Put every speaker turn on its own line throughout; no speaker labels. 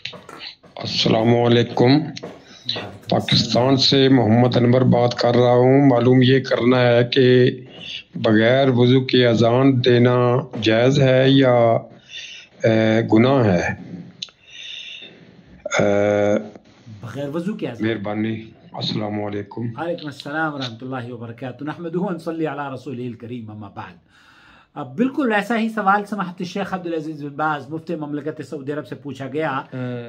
अस्सलामुअलैकुम। पाकिस्तान से मोहम्मद अनवर बात कर रहा हूँ। मालूम ये करना है कि बगैर वज़ू के अजान देना जायज़ है या गुनाह है?
बगैर वजू के अज़ान।
मेहरबानी। अस्सलामुअलैकुम।
वालेकुम अस्सलाम व रहमतुल्लाहि व बरकातुहू। नहमदुहु व नसल्ली अला रसूलिल करीम, अम्मा बाद। अब बिल्कुल ऐसा ही सवाल समाहत शेख अब्दुल अजीज बिन बाज मुफ्ती ममलकत सऊदी अरब से पूछा गया,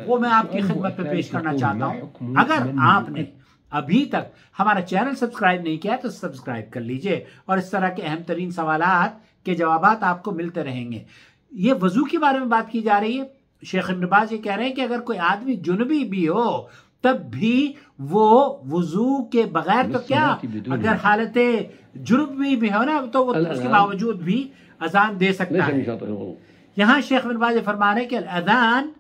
वो मैं आपकी खिदमत में पेश करना चाहता हूँ। अगर आपने अभी तक हमारा चैनल सब्सक्राइब नहीं किया तो सब्सक्राइब कर लीजिए और इस तरह के अहम तरीन सवालात के जवाबात आपको मिलते रहेंगे। ये वजू के बारे में बात की जा रही है। शेख इब्न बाज ये कह रहे हैं कि अगर कोई आदमी जुनबी भी हो तब भी वो वजू के बगैर तो क्या, अगर हालत जुनूबी भी हो ना तो वो उसके बावजूद भी अजान दे सकता है। यहाँ शेख इब्न बाज फरमा रहे कि अजान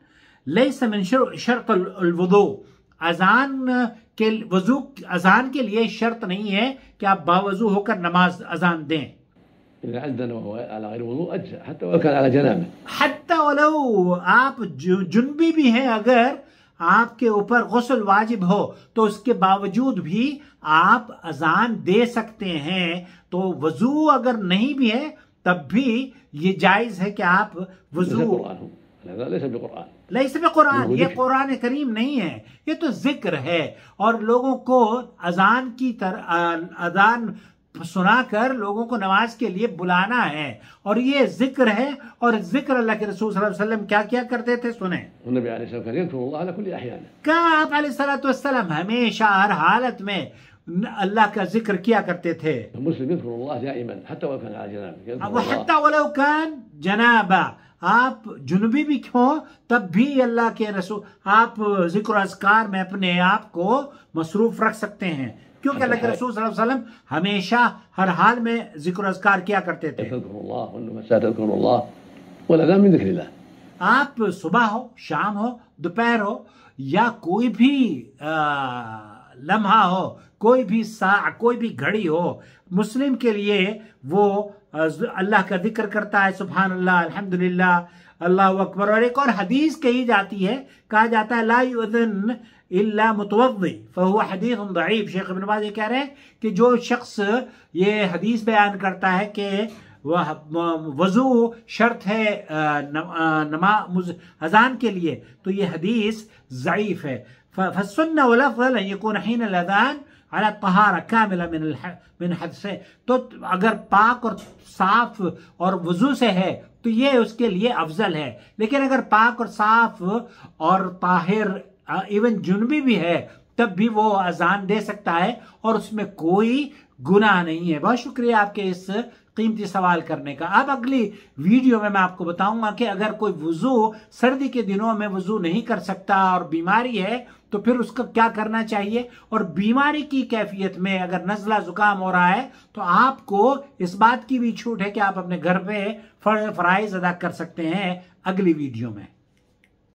लैस मिन शर्त अल वुदू, अजान के वजू अजान के लिए शर्त नहीं है कि आप बावजू होकर नमाज अजान दें। हत्ता वलो आप जुनबी भी हैं, अगर आपके ऊपर गुस्ल वाजिब हो तो उसके बावजूद भी आप अजान दे सकते हैं। तो वजू अगर नहीं भी है तब भी ये जायज है कि आप वजू लैस बिकुरान, ये कुरान करीम नहीं है, ये तो जिक्र है और लोगों को अजान की तरह अजान सुनाकर लोगों को नमाज के लिए बुलाना है और ये जिक्र है। और जिक्र अल्लाह के रसूल सल्लल्लाहु अलैहि वसल्लम क्या क्या करते थे, सुने। कहा आप अलैहिस्सलातु वस्सलाम हमेशा हर हालत में अल्लाह का जिक्र किया करते थे। हत्ता वलो कान जनाबा, आप जुनबी भी हो तब भी अल्लाह के रसूल आप जिक्र अज़कार में अपने आप को मसरूफ रख सकते हैं, क्योंकि अल्लाह के रसूल सल्लल्लाहु अलैहि वसल्लम हमेशा हर हाल में जिक्र अज़कार किया करते थे। आप सुबह हो, शाम हो, दोपहर हो या कोई भी लम्हा हो, कोई भी कोई भी घड़ी हो, मुस्लिम के लिए वो अल्लाह का जिक्र करता है, सुभान अल्लाह, अल्हम्दुलिल्लाह, अल्लाहु अकबर। और एक और हदीस कही जाती है, कहा जाता है ला युअज़्ज़िन इल्ला मुतवद्दि फहुवा हदीस दईफ। शेख इब्न बाज कह रहे हैं कि जो शख्स ये हदीस बयान करता है कि वह वजू शर्त है नमाज अजान के लिए, तो ये हदीस ज़ईफ है। फस्सुन्ना वल अफ़ज़ल अन यकून हिन अल अज़ान अला तहारा कामिला मिन हदस, तो अगर पाक और साफ और वजू से है तो ये उसके लिए अफजल है। लेकिन अगर पाक और साफ और ताहिर इवन जुनबी भी है तब भी वो अजान दे सकता है और उसमें कोई गुनाह नहीं है। बहुत शुक्रिया आपके इस कीमती सवाल करने का। अब अगली वीडियो में मैं आपको बताऊंगा कि अगर कोई वजू सर्दी के दिनों में वजू नहीं कर सकता और बीमारी है तो फिर उसका क्या करना चाहिए, और बीमारी की कैफियत में अगर नज़ला जुकाम हो रहा है तो आपको इस बात की भी छूट है कि आप अपने घर पे फराइज अदा कर सकते हैं। अगली वीडियो में